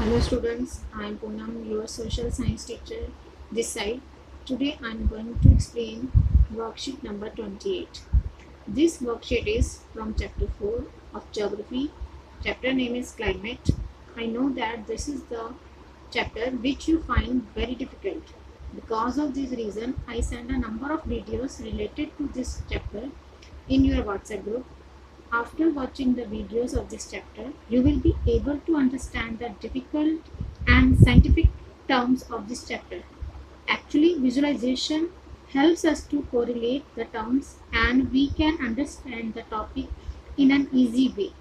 Hello students, I am Poonam, your social science teacher this side. Today I am going to explain worksheet number 28. This worksheet is from chapter 4 of geography. Chapter name is climate. I know that this is the chapter which you find very difficult. Because of this reason, I send a number of videos related to this chapter in your WhatsApp group. After watching the videos of this chapter, you will be able to understand the difficult and scientific terms of this chapter. Actually, visualization helps us to correlate the terms and we can understand the topic in an easy way.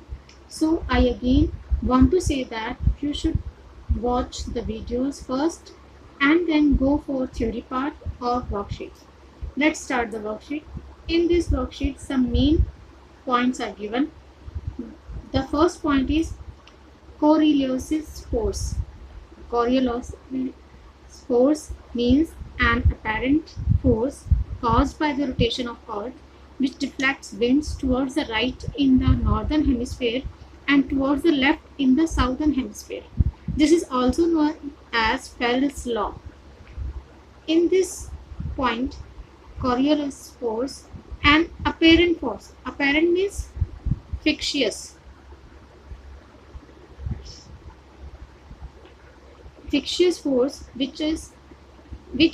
So, I again want to say that you should watch the videos first and then go for theory part of worksheet. Let's start the worksheet. In this worksheet, some main points are given. The first point is Coriolis force. Coriolis force means an apparent force caused by the rotation of Earth which deflects winds towards the right in the northern hemisphere and towards the left in the southern hemisphere. This is also known as Fell's law. In this point, Coriolis force and apparent force. Apparent means fictitious. Fictitious force which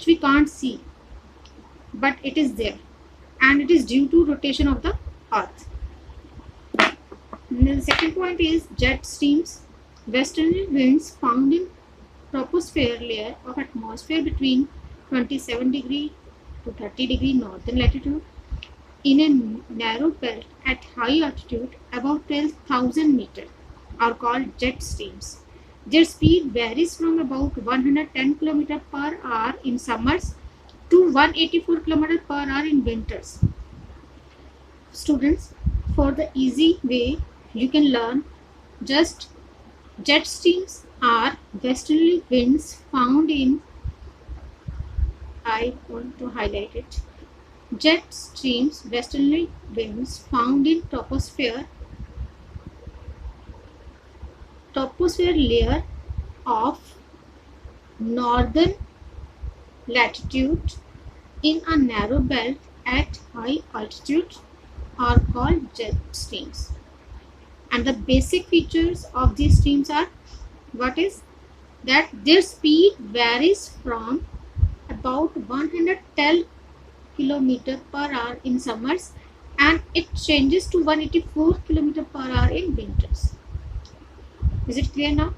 we can't see, but it is there, and it is due to rotation of the Earth. The second point is jet streams. Westerly winds found in troposphere layer of atmosphere between 27 degree to 30 degree northern latitude in a narrow belt at high altitude above 12,000 meters are called jet streams. Their speed varies from about 110 km per hour in summers to 184 km per hour in winters. Students, for the easy way you can learn, just jet streams are westerly winds found in, I want to highlight it, jet streams, westerly winds found in troposphere layer of northern latitude in a narrow belt at high altitude are called jet streams. And the basic features of these streams are what is that their speed varies from about 110 km per hour in summers and it changes to 184 km per hour in winters. Is it clear now?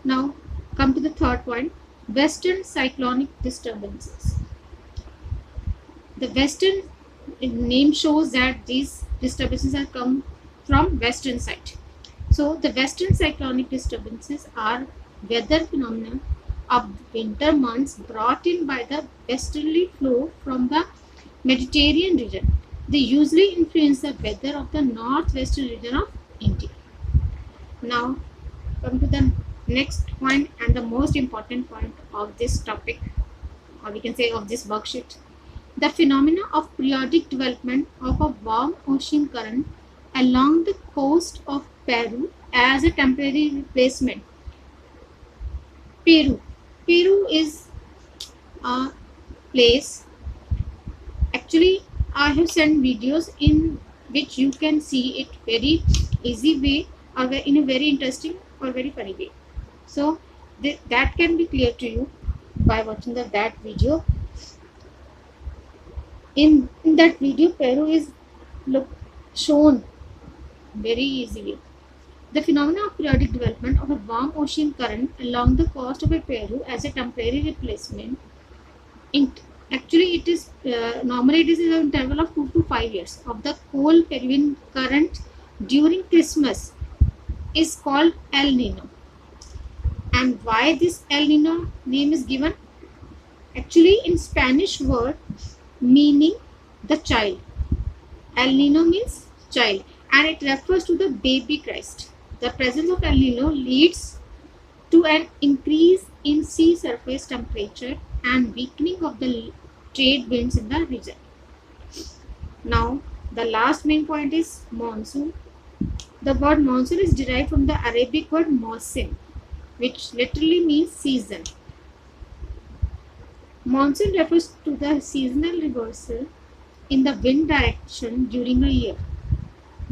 Now come to the third point, western cyclonic disturbances. The western name shows that these disturbances are come from western side. So the western cyclonic disturbances are weather phenomena of winter months brought in by the westerly flow from the Mediterranean region. They usually influence the weather of the northwestern region of India. Now come to the next point and the most important point of this topic, or we can say of this worksheet, the phenomena of periodic development of a warm ocean current along the coast of Peru as a temporary replacement. Peru is a place. Actually, I have sent videos in which you can see it very easy way or in a very interesting or very funny way. So that can be clear to you by watching that video. In that video, Peru is shown very easily. The phenomena of periodic development of a warm ocean current along the coast of Peru as a temporary replacement. Actually, it is normally it is in an interval of 2 to 5 years of the cold Peruvian current during Christmas is called El Nino. And why this El Nino name is given? Actually, in Spanish word meaning the child. El Nino means child and it refers to the baby Christ. The presence of El Nino leads to an increase in sea surface temperature and weakening of the trade winds in the region. Now, the last main point is monsoon. The word monsoon is derived from the Arabic word mausim, which literally means season. Monsoon refers to the seasonal reversal in the wind direction during a year.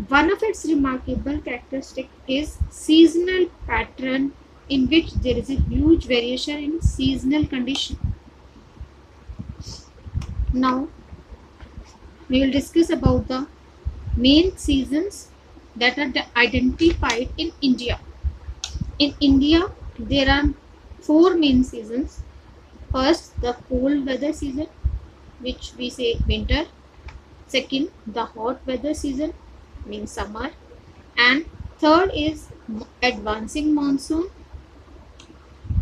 One of its remarkable characteristics is seasonal pattern in which there is a huge variation in seasonal condition. Now we will discuss about the main seasons that are identified in India. In India, there are 4 main seasons. First, the cold weather season, which we say winter. Second, the hot weather season, means summer. And third is advancing monsoon,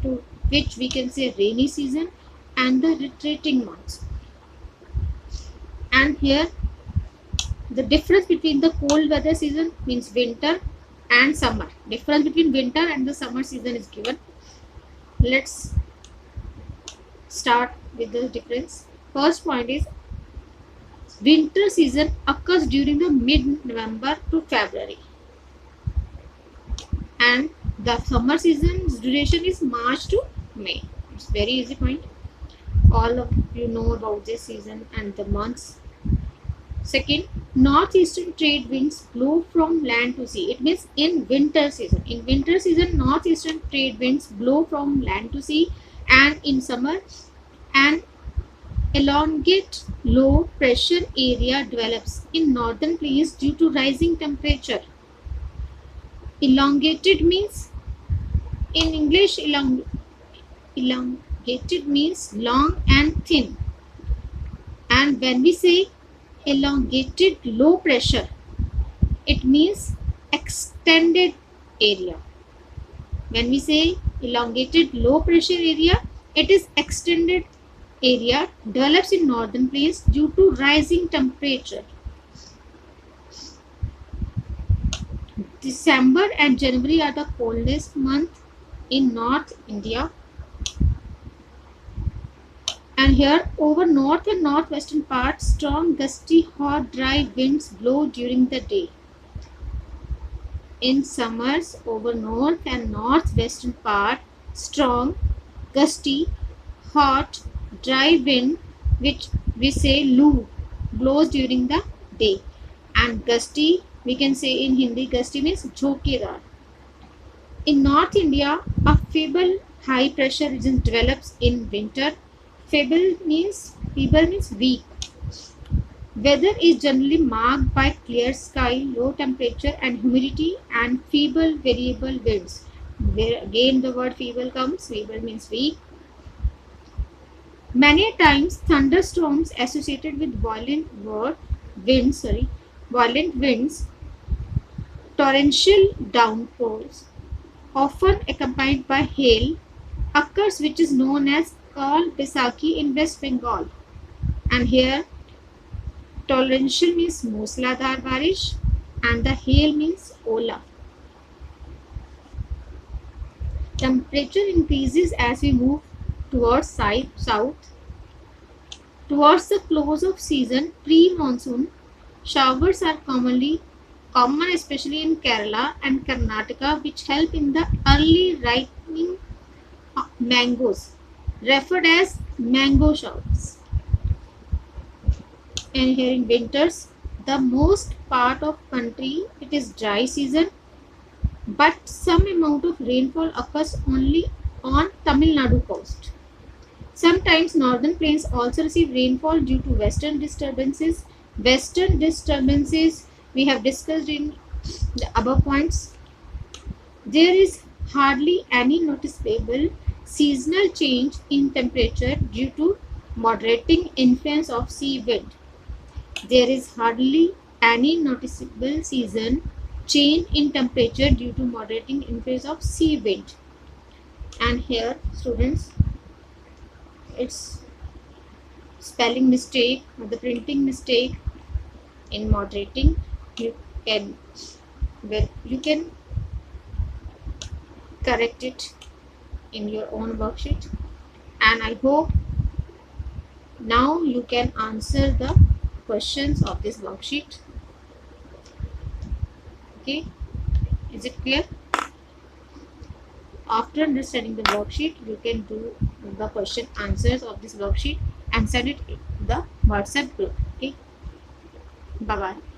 to which we can say rainy season, and the retreating monsoon. And here the difference between the cold weather season means winter and summer. Difference between winter and the summer season is given. Let's start with the difference. First point is winter season occurs during the mid-November to February, and the summer season's duration is March to May. It's very easy point. All of you know about this season and the months. Second, northeastern trade winds blow from land to sea. It means in winter season. In winter season, northeastern trade winds blow from land to sea, and in summer, an elongate low pressure area develops in northern plains due to rising temperature. Elongated means, in English, elongated means long and thin. And when we say elongated low pressure, it means extended area. When we say elongated low pressure area, it is extended area develops in northern plains due to rising temperature. December and January are the coldest months in North India. And here over north and northwestern parts, strong gusty hot dry winds blow during the day. In summers over north and northwestern part, strong gusty hot dry wind, which we say loo, blows during the day. And gusty, we can say in Hindi, gusty means jhokedar. In North India, a feeble high pressure region develops in winter. Feeble means weak. Weather is generally marked by clear sky, low temperature and humidity, and feeble variable winds. Where again the word feeble comes. Feeble means weak. Many times thunderstorms associated with violent winds, torrential downpours, often accompanied by hail, occurs, which is known as Kal Baisakhi in West Bengal. And here torrential means musladhar barish and the hail means ola. Temperature increases as we move towards south. Towards the close of season, pre-monsoon, showers are common especially in Kerala and Karnataka, which help in the early ripening of mangoes, referred as mango showers. And here in winters, the most part of country, it is dry season, but some amount of rainfall occurs only on Tamil Nadu coast. Sometimes northern plains also receive rainfall due to western disturbances. Western disturbances we have discussed in the above points. There is hardly any noticeable seasonal change in temperature due to moderating influence of sea wind. There is hardly any noticeable season change in temperature due to moderating influence of sea wind. And here, students, it's spelling mistake or the printing mistake in moderating. You can correct it in your own worksheet, and I hope now you can answer the questions of this worksheet. Okay, is it clear? after understanding the worksheet, you can do the question answers of this worksheet and send it in the WhatsApp group. Okay, bye bye.